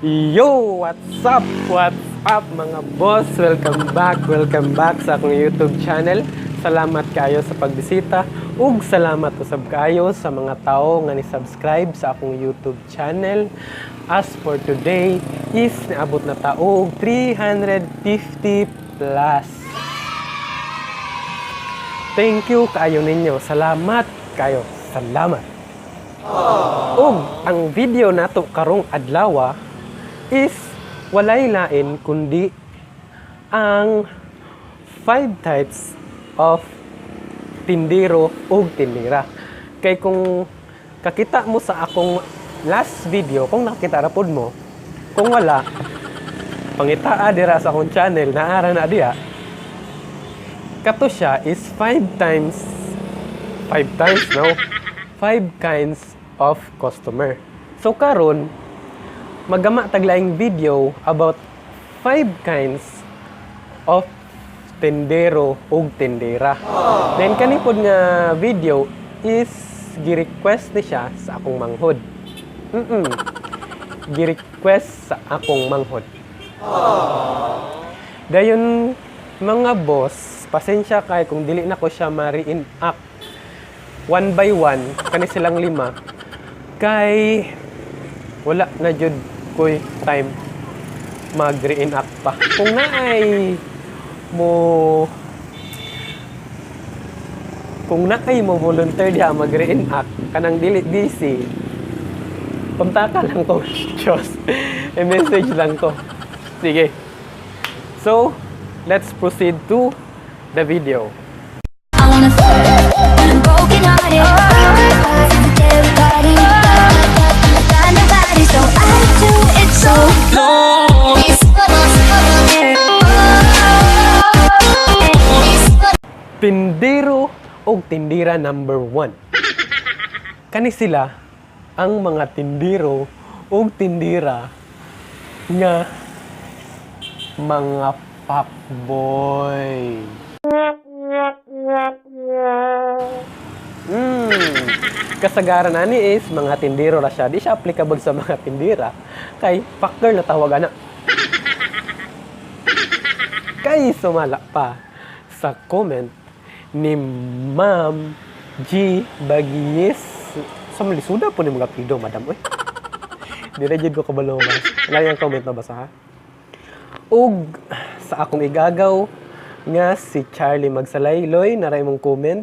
Yo! What's up? What's up mga boss? Welcome back sa akong YouTube channel. Salamat kayo sa pagbisita ug salamat usab kayo sa mga tao nga ni-subscribe sa akong YouTube channel. As for today is naabot na tao og 350 plus. Thank you kayo ninyo. Salamat kayo. Salamat. Ug ang video nato karong adlaw is walay lain kundi ang 5 types of tindero ug tindera. Kay kung kakita mo sa akong last video, kung nakita ra pod mo, kung wala, pangitaa dira sa akong channel, naara na diha. Kato siya is 5 kinds of customer. So karon magama taglaing video about 5 kinds of tendero ug tendera. Then kani pod nga video is gi-request ni siya sa akong manghod. Gi-request sa akong manghod. Dayon mga boss, pasensya kay kung dili na ko siya ma-reenact one by one kani silang 5 kay wala na jud koy time mag-reenact pa. Kung naay mo volunteer diha mag-reenact kanang dili busy, kontaka lang ko. Diyos, i-message lang ko. Sige. So, let's proceed to the video. I wanna when I'm broken hearted. Everybody, got nobody, so I do it so long. Tindero o tindira number 1. Kani sila ang mga tindero o tindira nga mga fuckboy. Kasagaran ani is mga tindero ra siya. Di siya applicable sa mga tindira. Kay fucker na tawagan na. Kay sumala pa sa comment ni Ma'am G Bagiyes. Sa malisuda po ni mga pido, madam. Uy. Direjid ko kabalo ba? Wala yung comment na basa ha? Ug sa akong igagaw nga si Charlie Magsalayloy na mong comment.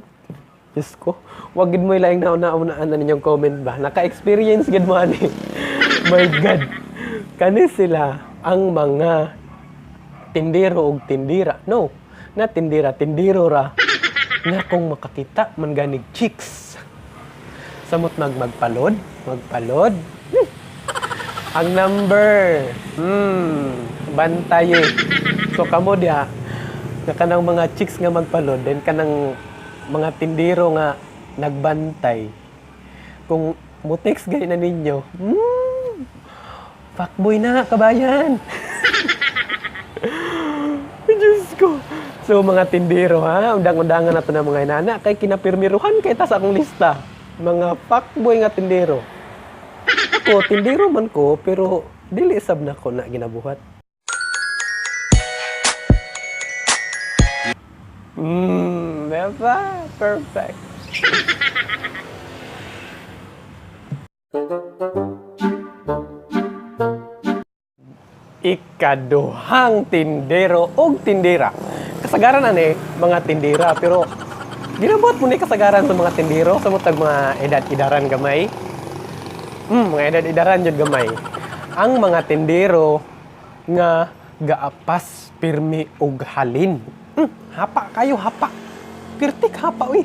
Diyos ko, wag gid mo ilaing nauna-unaan na ninyong comment ba? Naka-experience gid mo ani. My God. Kani sila ang mga tindero ug tindira. No, na tindira, tindiro ra. Nga kung makakita man ganig chicks. Samot magpalod. Ang number. Bantaye. So kamo dia na kanang mga chicks nga magpalod, then kanang mga tindero nga nagbantay. Kung mo-text gani na ninyo, fuckboy na kabayan. Diyos ko. So mga tindero ha, undang-undangan na to na mga inana kay kinapirmiruhan kay ta sa akong lista. Mga fuckboy nga tindero. Ako, tindero man ko, pero dili sab na ko na ginabuhat. Diba? Perfect. Ikaduhang tindero o tindera. Kasagaran ani mga tindera, pero ginabuhat mo ni kasagaran sa mga tindero sa mutag mga edad-idaran gamay. Mga edad-idaran jud gamay. Ang mga tindero nga gaapas pirmi ug halin. Hapa kayo, hapa. Pirtik hapa, uy.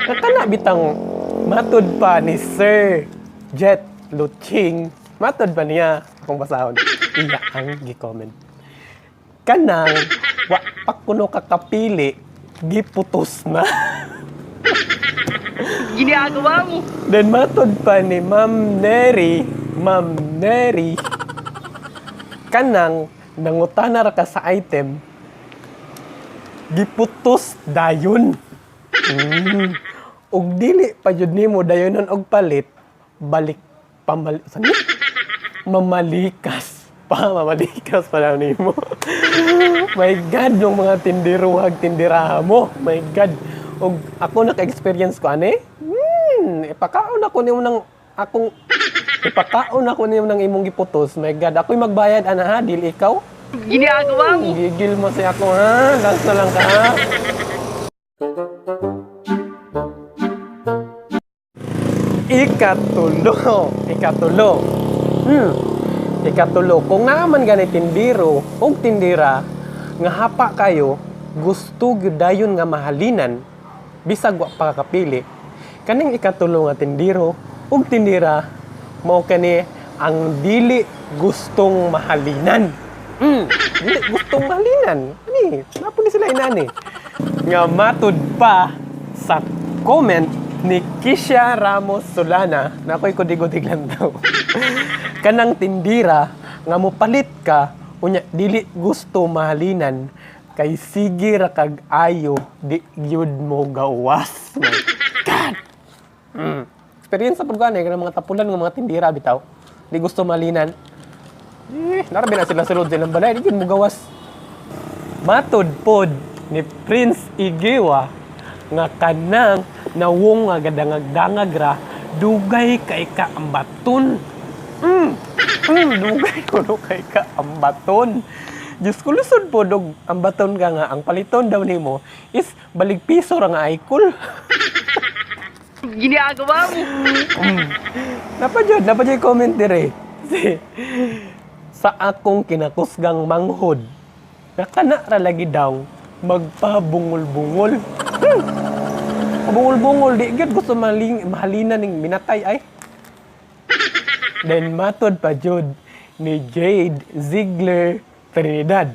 Nakana bitang matod pa ni Sir Jet Luching. Matod pa niya kung basahon. Iya ang gi-comment. Kanang wa pa kuno kakapili, giputos na. Ginagawa mo. Then matod pa ni Ma'am Neri, kanang nangutana ra ka sa item, giputos dayon. Ug dili pa jud nimo dayonon og palit, balik pamalit. mamalikas pa lang nimo. My God, yung mga tindiruhag tindiraha mo. My God. Og ako naka-experience ko ani. Ipakaon ako nimo ng imong giputos. My God, ako'y magbayad ana ha, dili ikaw. Ginagawa mo. Gigil mo si ako ha. Last na lang ka ha. Ikatulo. Kung naaman gani tindiro o tindira nga hapa kayo, gusto gyudayon nga mahalinan, bisag wa pa kapili. Kaning ikatulo nga tindiro o tindira, mao kani ang dili gustong mahalinan. Dili gustong mahalinan. Ani, napo ni sila inani. Nga matud pa sa comment ni Kisha Ramos Solana, na ako'y kudig-kudig lang daw. Kanang tindira, nga mopalit ka, unya, dili gusto mahalinan, kay sige ra kag ayo, di gyud mo gawas. My God! Experience sa pagkano, kanang mga tapulan ng mga tindira, bitaw. Di gusto mahalinan. Narabi na sila sulod silang balay, di gyud mo gawas. Matod pod ni Prince Igewa, nga kanang nawong nga gadangag-dangag ra, dugay kay ka ambaton. Dugay ko kay ka ambaton. Diyos ko, lusod po dog ambaton ka nga. Ang paliton daw nimo is balik piso ra nga aikol. Ginagawa mo. Napadyo comment dire. Sa akong kinakusgang manghod, nakana ra lagi daw magpabungol-bungol. Bungol-bungol, di gid gusto mahalinan ning minatay ay. Then matod pa jud ni Jade Ziegler Trinidad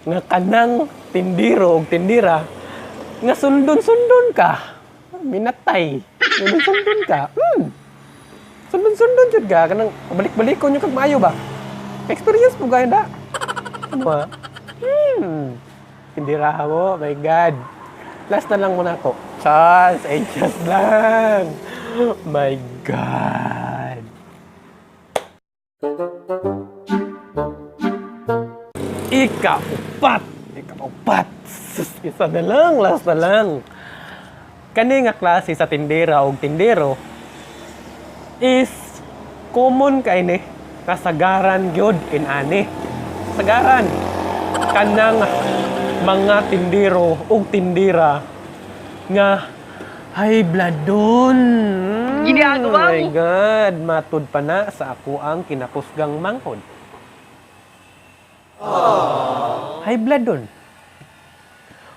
nga kanang tindiro og tindira nga sundon-sundon ka. Minatay. Sundon-sundon ka. Sundon-sundon jud ka kanang balik-balikon yung kag maayo ba? Experience po gaya da. Ano ha? Tindira mo, my God. Last na lang muna ako. Just lang. My God. Ikaupat. Isa na lang, last na lang. Kani nga klase sa tindera o tindero is common kay ni kasagaran gyud inani. Sagaran kanang mga tindero o tindira nga high blood doon. Ginagawa mo. My God, matud pa na sa ako ang kinakusgang manghod. High blood doon.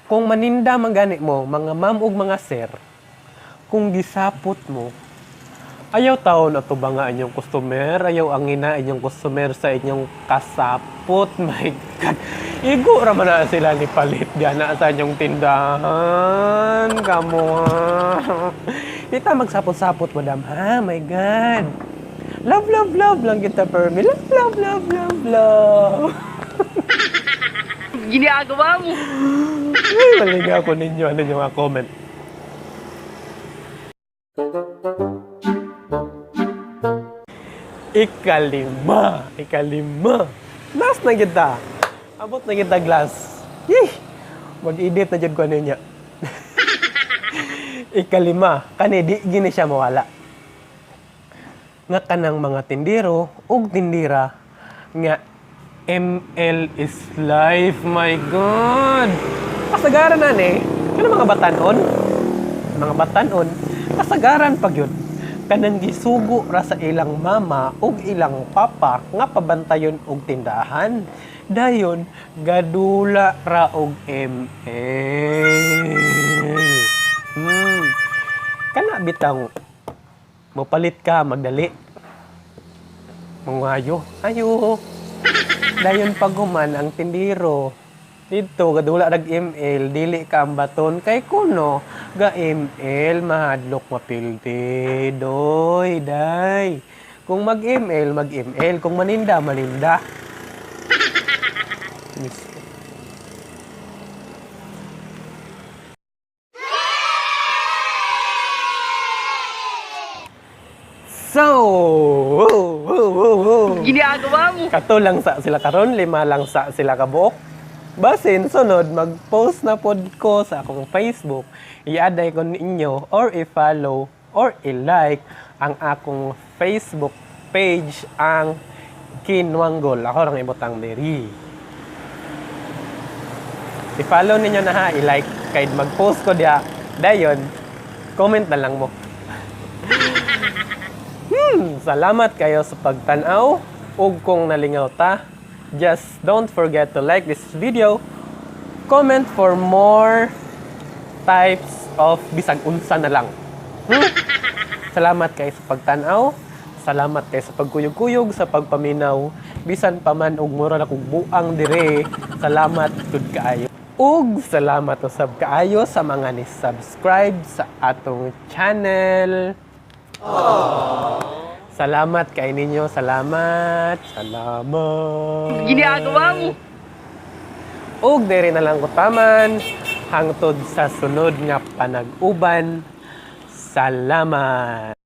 Kung maninda magani mo, mga ma'am ug mga sir, kung gisapot mo, ayaw taon ato ba nga inyong customer, ayaw ang ina inyong customer sa inyong kasapot. My God. Igo raman na sila ni palit gana sa inyong tindahan. Kamo ha. Kita magsapot-sapot, madam ha. My God. Love, love, love lang kita, Permi. Love, love, love, love, love. Ginagawa mo. Ay, maliga ako ninyo. Ano yung mga comment? Ikalima. Last na kita. Abot na kita glass. Mag-edit na dyan ko ano niya. Ikalima. Kani, di gini siya mawala. Nga kanang mga tindiro ug tindira nga ML is life. My God. Kasagaran na ni. Kanang mga batanon. Kasagaran pag yun. Kanang gisugo ra sa ilang mama ug ilang papa nga pabantayon og tindahan. Dayon gadula ra og ML. Kana bitang mopalit ka magdali. Mangayo. Ayo. Dayon paguman ang tindiro. Dito gadula rag ML dili ka ambaton kay kuno ga ML mahadlok mapilti doy day. Kung mag-ML kung maninda So, ginagawa mo? Kato lang sa sila karon, 5 lang sa sila kabuok. Basin sunod mag-post na pod ko sa akong Facebook. I-add ko ninyo or i-follow or i-like ang akong Facebook page ang Kinwanggol. Ako lang ibutang diri. I-follow ninyo na ha, i-like kahit mag-post ko diya. Dayon, comment na lang mo. Salamat kayo sa pagtanaw. Ug kung nalingaw ta, just don't forget to like this video. Comment for more types of bisag unsa na lang. Salamat kayo sa pagtanaw. Salamat kayo sa pagkuyog-kuyog, sa pagpaminaw. Bisan pa man og mura na kog buang dire. Salamat gud kaayo. Ug salamat usab kaayo sa mga ni-subscribe sa atong channel. Salamat kay ninyo. Salamat. Ginagawa mo? Ug diri na lang kutaman hangtod sa sunod nga panag-uban. Salamat.